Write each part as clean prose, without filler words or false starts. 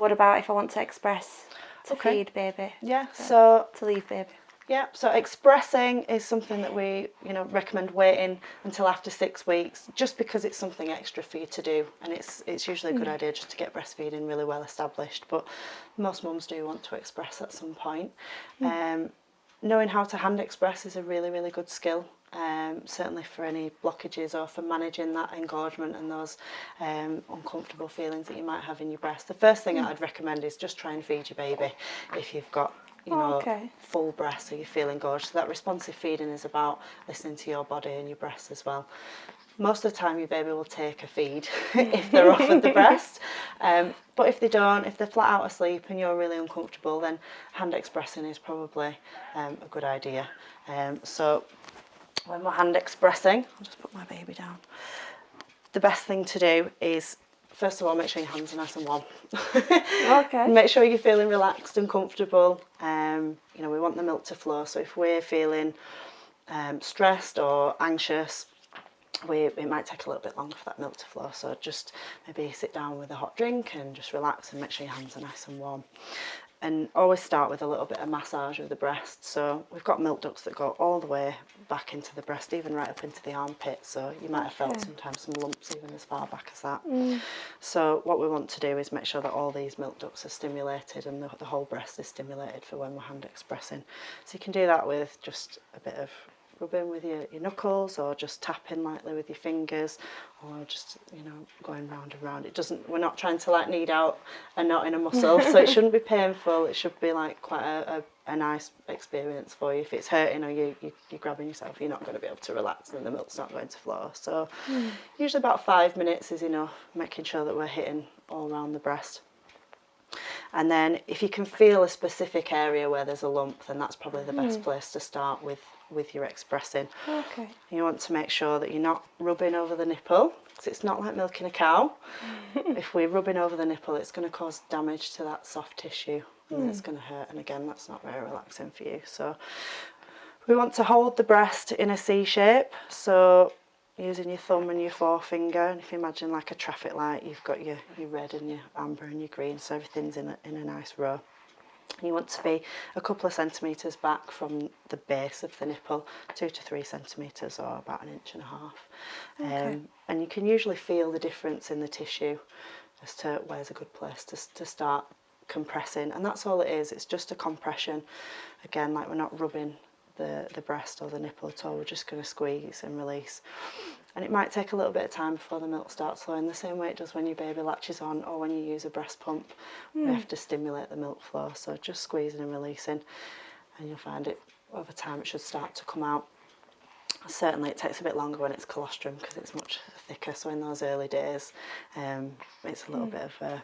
What about if I want to express to feed baby? Yeah, so to leave baby. Yeah, so expressing is something that we, recommend waiting until after 6 weeks, just because it's something extra for you to do, and it's usually a good idea just to get breastfeeding really well established. But most mums do want to express at some point. Knowing how to hand express is a really, really good skill. Certainly for any blockages or for managing that engorgement and those uncomfortable feelings that you might have in your breast. The first thing I'd recommend is just try and feed your baby if you've got full breast, so you're feeling gorgeous. So that responsive feeding is about listening to your body and your breast as well. Most of the time your baby will take a feed if they're offered the breast, but if they don't, if they're flat out asleep and you're really uncomfortable, then hand expressing is probably a good idea. So when we're hand expressing, I'll just put my baby down. The best thing to do is, first of all, make sure your hands are nice and warm. Make sure you're feeling relaxed and comfortable. We want the milk to flow, so if we're feeling stressed or anxious, it might take a little bit longer for that milk to flow. So just maybe sit down with a hot drink and just relax and make sure your hands are nice and warm. And always start with a little bit of massage of the breast. So we've got milk ducts that go all the way back into the breast, even right up into the armpit. So you might have felt sometimes some lumps even as far back as that. So what we want to do is make sure that all these milk ducts are stimulated and the whole breast is stimulated for when we're hand expressing. So you can do that with just a bit of rubbing with your knuckles, or just tapping lightly with your fingers, or just going round and round. We're not trying to knead out a knot in a muscle, so it shouldn't be painful. It should be quite a nice experience for you. If it's hurting or you're grabbing yourself, you're not going to be able to relax and the milk's not going to flow. So usually about 5 minutes is enough, making sure that we're hitting all around the breast. And then if you can feel a specific area where there's a lump, then that's probably the best place to start with your expressing. You want to make sure that you're not rubbing over the nipple, because it's not like milking a cow. If we're rubbing over the nipple, it's going to cause damage to that soft tissue and it's going to hurt, and again, that's not very relaxing for you. So we want to hold the breast in a C shape, so using your thumb and your forefinger, and if you imagine like a traffic light, you've got your red and your amber and your green, so everything's in a nice row. You want to be a couple of centimetres back from the base of the nipple, 2 to 3 centimetres, or about 1.5 inches. And you can usually feel the difference in the tissue as to where's a good place to start compressing. And that's all it is, it's just a compression. Again, we're not rubbing the breast or the nipple at all, we're just going to squeeze and release. And it might take a little bit of time before the milk starts flowing, the same way it does when your baby latches on or when you use a breast pump. We have to stimulate the milk flow, so just squeezing and releasing, and you'll find it over time it should start to come out. Certainly it takes a bit longer when it's colostrum because it's much thicker, so in those early days it's a little bit of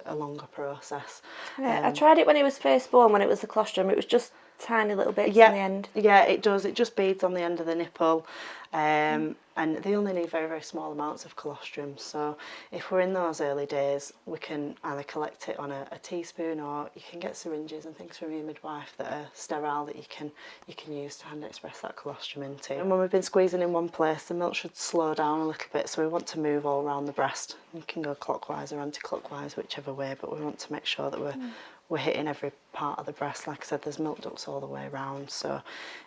a longer process. I tried it when he was first born, when it was the colostrum. It was just tiny little bits in the end. Yeah, it does. It just beads on the end of the nipple, and they only need very, very small amounts of colostrum. So if we're in those early days, we can either collect it on a teaspoon, or you can get syringes and things from your midwife that are sterile that you can use to hand express that colostrum into. And when we've been squeezing in one place, the milk should slow down a little bit, so we want to move all around the breast. You can go clockwise or anti-clockwise, whichever way, but we want to make sure that we're hitting every part of the breast. Like I said, there's milk ducts all the way around, so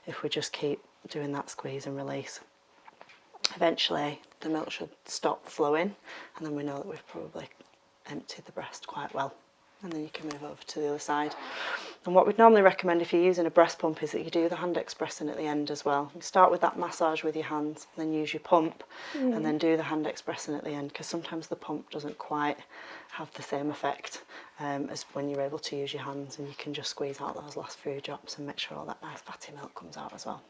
if we just keep doing that squeeze and release, eventually the milk should stop flowing, and then we know that we've probably emptied the breast quite well, and then you can move over to the other side. And what we'd normally recommend if you're using a breast pump is that you do the hand expressing at the end as well. You start with that massage with your hands, and then use your pump, and then do the hand expressing at the end, because sometimes the pump doesn't quite have the same effect as when you're able to use your hands, and you can just squeeze out those last few drops and make sure all that nice fatty milk comes out as well.